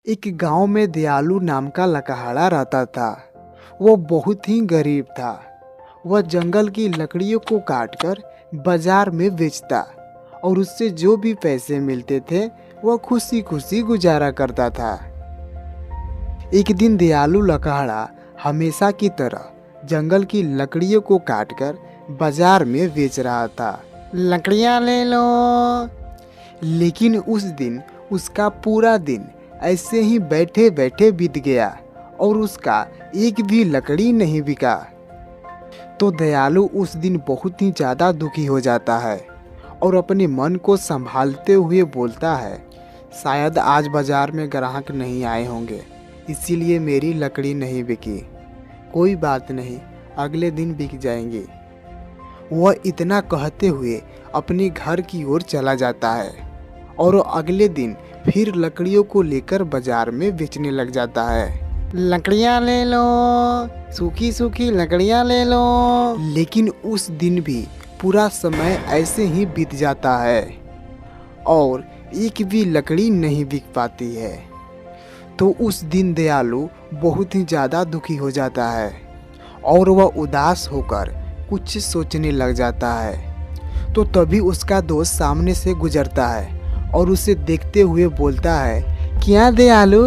एक गांव में दयालु नाम का लकहाड़ा रहता था। वो बहुत ही गरीब था। वह जंगल की लकड़ियों को काटकर बाजार में बेचता और उससे जो भी पैसे मिलते थे वह खुशी खुशी गुजारा करता था। एक दिन दयालु लकहाड़ा हमेशा की तरह जंगल की लकड़ियों को काटकर बाजार में बेच रहा था। लकड़ियां ले लो। लेकिन उस दिन उसका पूरा दिन ऐसे ही बैठे बैठे बीत गया और उसका एक भी लकड़ी नहीं बिका। तो दयालु उस दिन बहुत ही ज़्यादा दुखी हो जाता है और अपने मन को संभालते हुए बोलता है, शायद आज बाजार में ग्राहक नहीं आए होंगे, इसीलिए मेरी लकड़ी नहीं बिकी। कोई बात नहीं, अगले दिन बिक जाएंगी। वह इतना कहते हुए अपने घर की ओर चला जाता है और अगले दिन फिर लकड़ियों को लेकर बाजार में बेचने लग जाता है। लकड़ियां ले लो, सूखी सूखी लकड़ियां ले लो। लेकिन उस दिन भी पूरा समय ऐसे ही बीत जाता है और एक भी लकड़ी नहीं बिक पाती है। तो उस दिन दयालु बहुत ही ज़्यादा दुखी हो जाता है और वह उदास होकर कुछ सोचने लग जाता है। तो तभी उसका दोस्त सामने से गुजरता है और उसे देखते हुए बोलता है, क्या दयालु,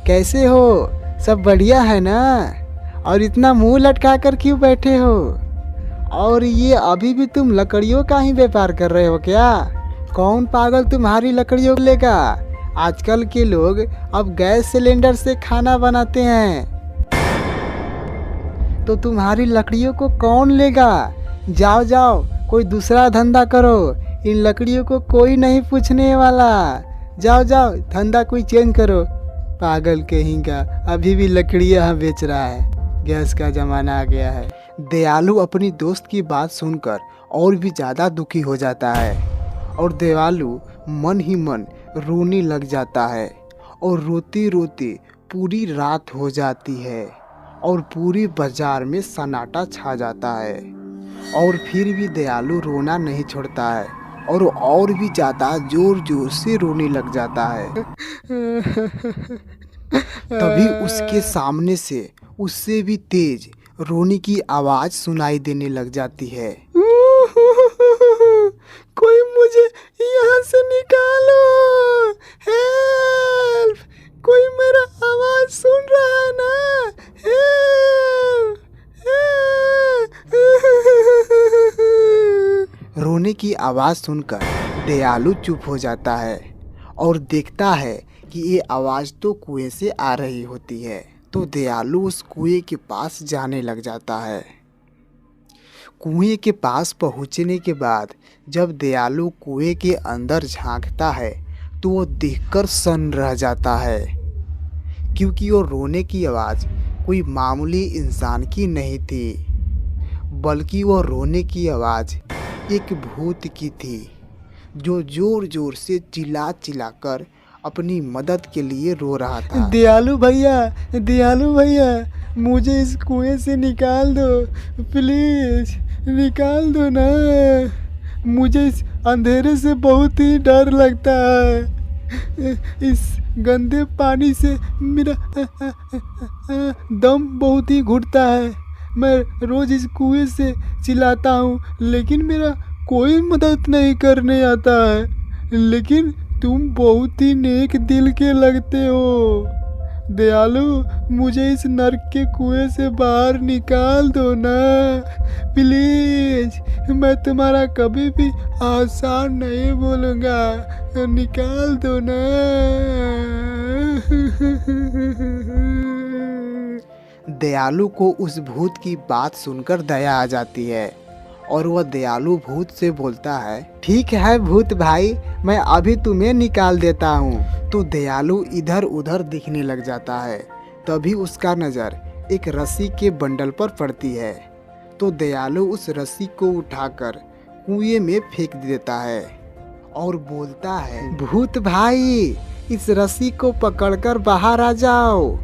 कैसे हो? सब बढ़िया है ना? और इतना मुंह लटका कर क्यों बैठे हो? और ये अभी भी तुम लकड़ियों का ही व्यापार कर रहे हो क्या? कौन पागल तुम्हारी लकड़ियों लेगा? आजकल के लोग अब गैस सिलेंडर से खाना बनाते हैं, तो तुम्हारी लकड़ियों को कौन लेगा? जाओ जाओ, कोई दूसरा धंधा करो, इन लकड़ियों को कोई नहीं पूछने वाला। जाओ जाओ, धंधा कोई चेंज करो। पागल कहीं का, अभी भी लकड़ियाँ बेच रहा है, गैस का ज़माना आ गया है। दयालु अपनी दोस्त की बात सुनकर और भी ज़्यादा दुखी हो जाता है और दयालु मन ही मन रोने लग जाता है और रोते रोते पूरी रात हो जाती है और पूरी बाजार में सन्नाटा छा जाता है। और फिर भी दयालु रोना नहीं छोड़ता है और भी ज़्यादा जोर जोर से रोने लग जाता है। तभी उसके सामने से उससे भी तेज रोने की आवाज़ सुनाई देने लग जाती है। कोई मुझे यहाँ से निकालो, हेल्प! कोई मेरा आवाज़ सुन रहा है ना? हेल्प! रोने की आवाज़ सुनकर दयालु चुप हो जाता है और देखता है कि ये आवाज़ तो कुएं से आ रही होती है। तो दयालु उस कुएं के पास जाने लग जाता है। कुएं के पास पहुंचने के बाद जब दयालु कुएं के अंदर झांकता है तो वो देखकर सन्न रह जाता है, क्योंकि वो रोने की आवाज़ कोई मामूली इंसान की नहीं थी, बल्कि वो रोने की आवाज़ एक भूत की थी, जो जोर जोर से चिल्ला चिल्ला कर अपनी मदद के लिए रो रहा था। दयालु भैया, मुझे इस कुएं से निकाल दो, प्लीज निकाल दो ना। मुझे इस अंधेरे से बहुत ही डर लगता है। इस गंदे पानी से मेरा दम बहुत ही घुटता है। मैं रोज इस कुएं से चिल्लाता हूँ, लेकिन मेरा कोई मदद नहीं करने आता है। लेकिन तुम बहुत ही नेक दिल के लगते हो। दयालु, मुझे इस नर्क के कुएं से बाहर निकाल दो ना, प्लीज। मैं तुम्हारा कभी भी आसान नहीं बोलूँगा, निकाल दो ना। दयालु को उस भूत की बात सुनकर दया आ जाती है और वह दयालु भूत से बोलता है, ठीक है भूत भाई, मैं अभी तुम्हें निकाल देता हूँ। तो दयालु इधर उधर दिखने लग जाता है। तभी उसका नज़र एक रस्सी के बंडल पर पड़ती है। तो दयालु उस रस्सी को उठाकर कुएं में फेंक देता है और बोलता है, भूत भाई, इस रस्सी को पकड़कर बाहर आ जाओ।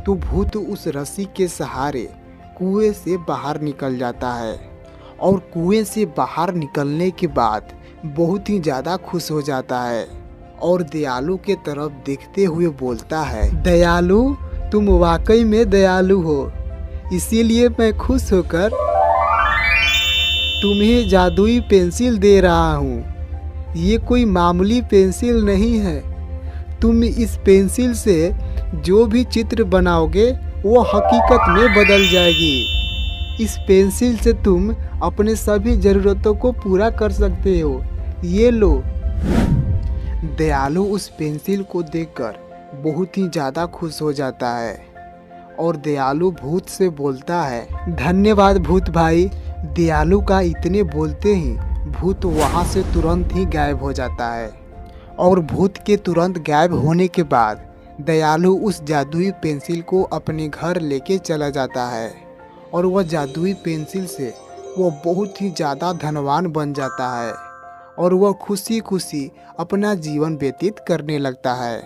तो भूत उस रस्सी के सहारे कुएं से बाहर निकल जाता है और कुएं से बाहर निकलने के बाद बहुत ही ज़्यादा खुश हो जाता है और दयालु के तरफ देखते हुए बोलता है, दयालु, तुम वाकई में दयालु हो, इसीलिए मैं खुश होकर तुम्हें जादुई पेंसिल दे रहा हूँ। ये कोई मामूली पेंसिल नहीं है। तुम इस पेंसिल से जो भी चित्र बनाओगे वो हकीकत में बदल जाएगी। इस पेंसिल से तुम अपने सभी ज़रूरतों को पूरा कर सकते हो। ये लो। दयालु उस पेंसिल को देखकर बहुत ही ज़्यादा खुश हो जाता है और दयालु भूत से बोलता है, धन्यवाद भूत भाई। दयालु का इतने बोलते ही भूत वहाँ से तुरंत ही गायब हो जाता है और भूत के तुरंत गायब होने के बाद दयालु उस जादुई पेंसिल को अपने घर लेके चला जाता है और वह जादुई पेंसिल से वो बहुत ही ज़्यादा धनवान बन जाता है और वह खुशी खुशी अपना जीवन व्यतीत करने लगता है।